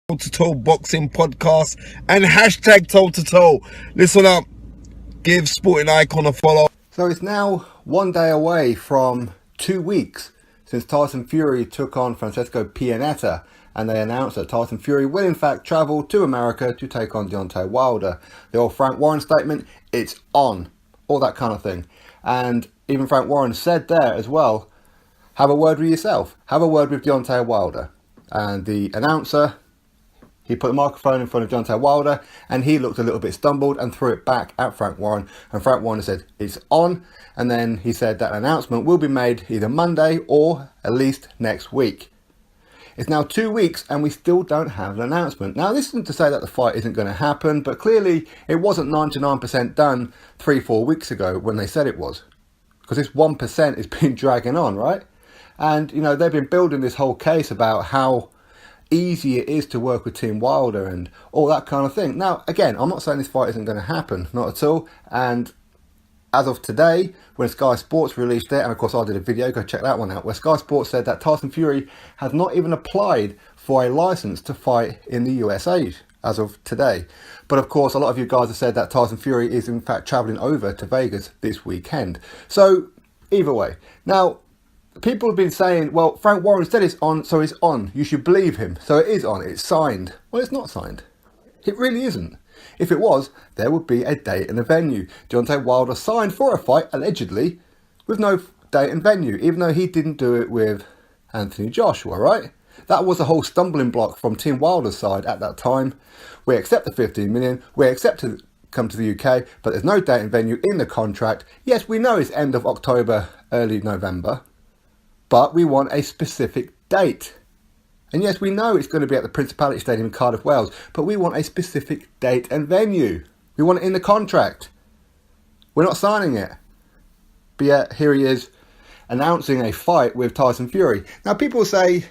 Toe to Toe Boxing Podcast and hashtag Toe to Toe. Listen up, give Sporting Icon a follow. So it's now 1 day away from 2 weeks since Tyson Fury took on Francesco Pianeta, and they announced that Tyson Fury will in fact travel to America to take on Deontay Wilder. The old Frank Warren statement, it's on, all that kind of thing. And even Frank Warren said there as well, have a word with yourself, have a word with Deontay Wilder. And the announcer, he put the microphone in front of Deontay Wilder and he looked a little bit stumbled and threw it back at Frank Warren. And Frank Warren said, it's on. And then he said that an announcement will be made either Monday or at least next week. It's now 2 weeks and we still don't have an announcement. Now, this isn't to say that the fight isn't going to happen, but clearly it wasn't 99% done 3-4 weeks ago when they said it was. Because this 1% has been dragging on, right? And, you know, they've been building this whole case about how easy it is to work with Team Wilder and all that kind of thing. Now, again, I'm not saying this fight isn't going to happen, not at all. And as of today, when Sky Sports released it, and of course I did a video, go check that one out, where Sky Sports said that Tyson Fury has not even applied for a license to fight in the USA as of today. But of course, a lot of you guys have said that Tyson Fury is in fact traveling over to Vegas this weekend. So either way, now people have been saying, well, Frank Warren said it's on, so it's on. You should believe him. So it is on. It's signed. Well, it's not signed. It really isn't. If it was, there would be a date and a venue. Deontay Wilder signed for a fight, allegedly, with no date and venue, even though he didn't do it with Anthony Joshua, right? That was a whole stumbling block from Team Wilder's side at that time. We accept the 15 million. We accept to come to the UK, but there's no date and venue in the contract. Yes, we know it's end of October, early November, but we want a specific date. And yes, we know it's going to be at the Principality Stadium in Cardiff, Wales, but we want a specific date and venue. We want it in the contract. We're not signing it. But yet, here he is announcing a fight with Tyson Fury. Now, people say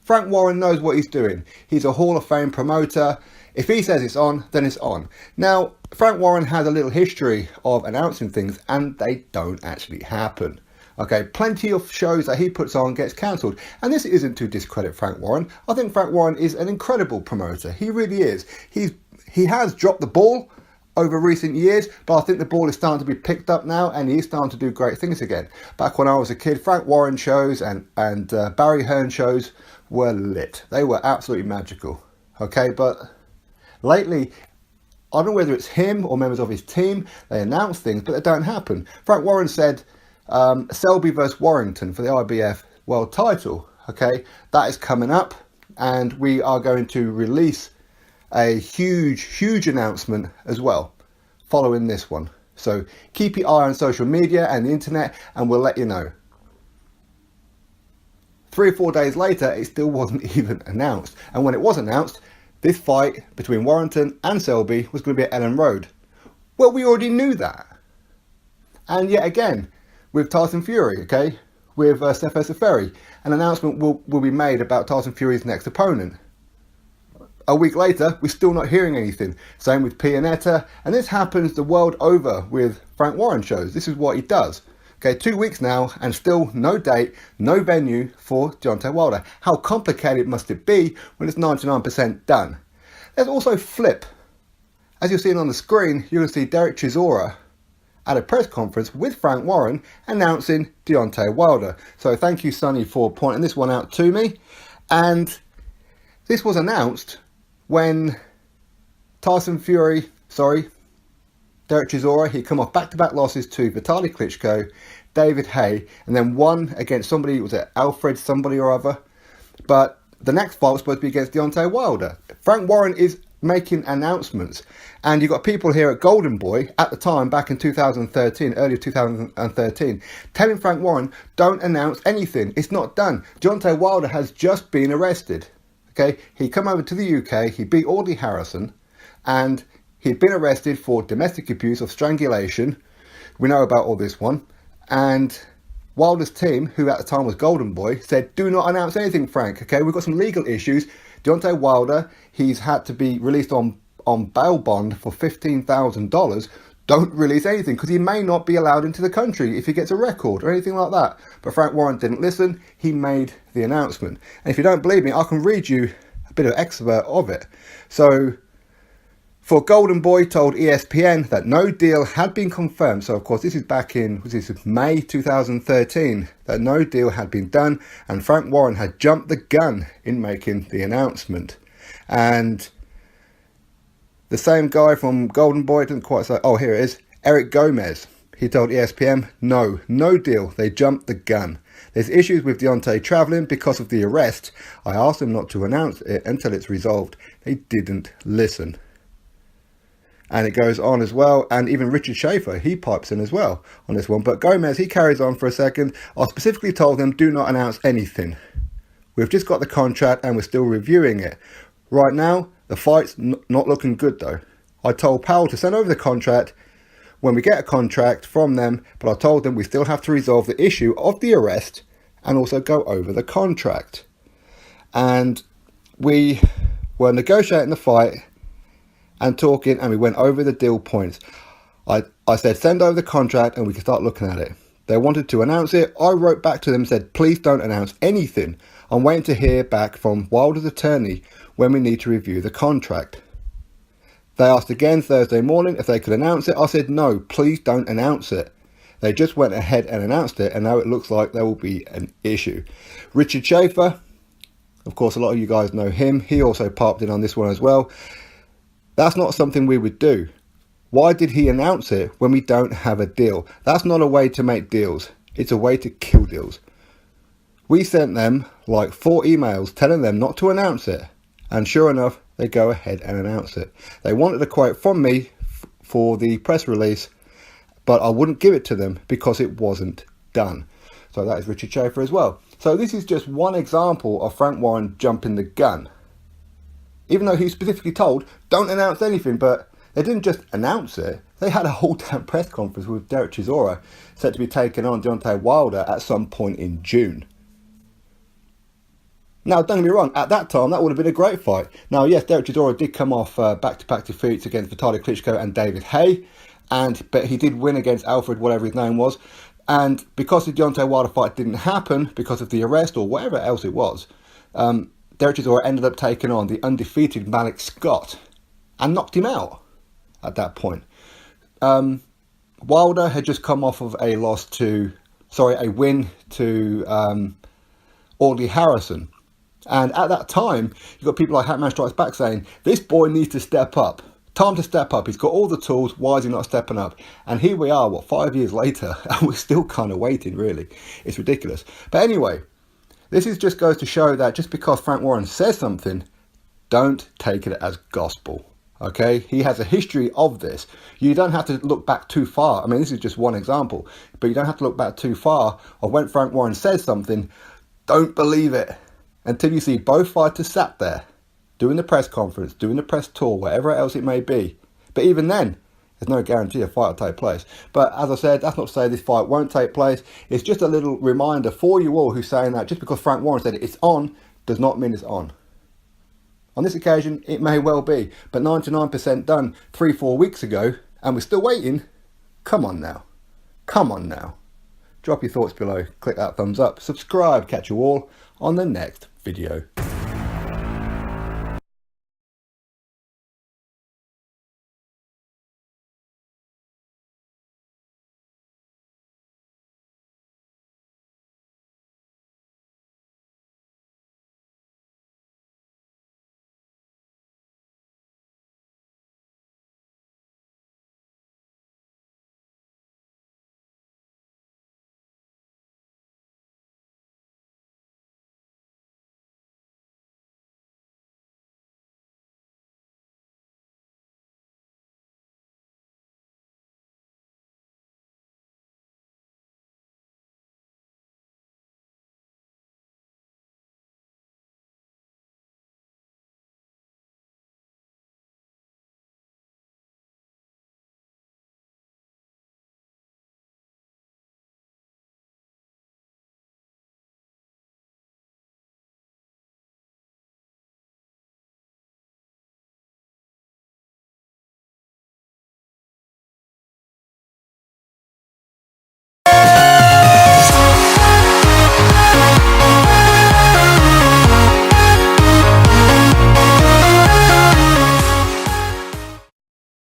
Frank Warren knows what he's doing. He's a Hall of Fame promoter. If he says it's on, then it's on. Now, Frank Warren has a little history of announcing things, and they don't actually happen. Okay, plenty of shows that he puts on gets cancelled. And this isn't to discredit Frank Warren. I think Frank Warren is an incredible promoter. He really is. He has dropped the ball over recent years, but I think the ball is starting to be picked up now and he's starting to do great things again. Back when I was a kid, Frank Warren shows and Barry Hearn shows were lit. They were absolutely magical. Okay, but lately, I don't know whether it's him or members of his team, they announce things, but they don't happen. Frank Warren said Selby versus Warrington for the IBF world title. Okay, that is coming up and we are going to release a huge announcement as well following this one. So keep your eye on social media and the internet and we'll let you know. 3 or 4 days later, it still wasn't even announced. And when it was announced, this fight between Warrington and Selby was going to be at Ellen Road. Well, we already knew that. And yet again, with Tyson Fury, okay, with Stefan Seferi, an announcement will be made about Tyson Fury's next opponent. A week later, we're still not hearing anything. Same with Pianeta, and this happens the world over with Frank Warren shows. This is what he does. Okay, 2 weeks now, and still no date, no venue for Deontay Wilder. How complicated must it be when it's 99% done? There's also flip. As you're seeing on the screen, you're going to see DERECK CHISORA at a press conference with Frank Warren announcing Deontay Wilder. So thank you, Sonny, for pointing this one out to me. And this was announced when DERECK Chisora, he'd come off back-to-back losses to Vitaly Klitschko, David Haye, and then won against somebody, was it Alfred somebody or other? But the next fight was supposed to be against Deontay Wilder. Frank Warren is making announcements. And you've got people here at Golden Boy at the time, back in 2013, early 2013, telling Frank Warren, don't announce anything. It's not done. Deontay Wilder has just been arrested. Okay, he come over to the UK, he beat Audley Harrison, and he'd been arrested for domestic abuse of strangulation. We know about all this one. And Wilder's team, who at the time was Golden Boy, said, do not announce anything, Frank. Okay, we've got some legal issues. Deontay Wilder, he's had to be released on bail bond for $15,000. Don't release anything because he may not be allowed into the country if he gets a record or anything like that. But Frank Warren didn't listen. He made the announcement. And if you don't believe me, I can read you a bit of expert of it. So, for Golden Boy told ESPN that no deal had been confirmed. So, of course, this is back in May 2013, that no deal had been done, and Frank Warren had jumped the gun in making the announcement. And the same guy from Golden Boy didn't quite say, oh, here it is, Eric Gomez. He told ESPN, no deal. They jumped the gun. There's issues with Deontay travelling because of the arrest. I asked them not to announce it until it's resolved. They didn't listen. And it goes on as well. And even Richard Schaefer, he pipes in as well on this one. But Gomez, he carries on for a second. I specifically told them, do not announce anything. We've just got the contract and we're still reviewing it. Right now, the fight's not looking good though. I told Powell to send over the contract when we get a contract from them. But I told them we still have to resolve the issue of the arrest and also go over the contract. And we were negotiating the fight and talking, and we went over the deal points. I said, send over the contract and we can start looking at it. They wanted to announce it. I wrote back to them and said, please don't announce anything. I'm waiting to hear back from Wilder's attorney when we need to review the contract. They asked again Thursday morning if they could announce it. I said, no, please don't announce it. They just went ahead and announced it, and now it looks like there will be an issue. Richard Schaefer, of course, a lot of you guys know him. He also popped in on this one as well. That's not something we would do. Why did he announce it when we don't have a deal? That's not a way to make deals. It's a way to kill deals. We sent them like 4 emails telling them not to announce it. And sure enough, they go ahead and announce it. They wanted a quote from me for the press release, but I wouldn't give it to them because it wasn't done. So that is Richard Schaefer as well. So this is just one example of Frank Warren jumping the gun. Even though he specifically told, don't announce anything, but they didn't just announce it. They had a whole damn press conference with DERECK Chisora set to be taking on Deontay Wilder at some point in June. Now, don't get me wrong, at that time, that would have been a great fight. Now, yes, DERECK Chisora did come off back-to-back defeats against Vitaly Klitschko and David Haye, but he did win against Alfred, whatever his name was. And because the Deontay Wilder fight didn't happen, because of the arrest or whatever else it was, DERECK Chisora ended up taking on the undefeated Malik Scott and knocked him out at that point. Wilder had just come off of a win to Audley Harrison. And at that time, you've got people like Hatman Strikes Back saying, this boy needs to step up. Time to step up. He's got all the tools. Why is he not stepping up? And here we are, 5 years later, and we're still kind of waiting, really. It's ridiculous. But anyway, this just goes to show that just because Frank Warren says something, don't take it as gospel. Okay? He has a history of this. You don't have to look back too far. I mean, this is just one example. But you don't have to look back too far of when Frank Warren says something. Don't believe it until you see both fighters sat there doing the press conference, doing the press tour, whatever else it may be. But even then, there's no guarantee a fight will take place. But as I said, that's not to say this fight won't take place. It's just a little reminder for you all who's saying that just because Frank Warren said it's on, does not mean it's on. On this occasion, it may well be. But 99% done 3-4 weeks ago, and we're still waiting. Come on now. Come on now. Drop your thoughts below. Click that thumbs up. Subscribe. Catch you all on the next video.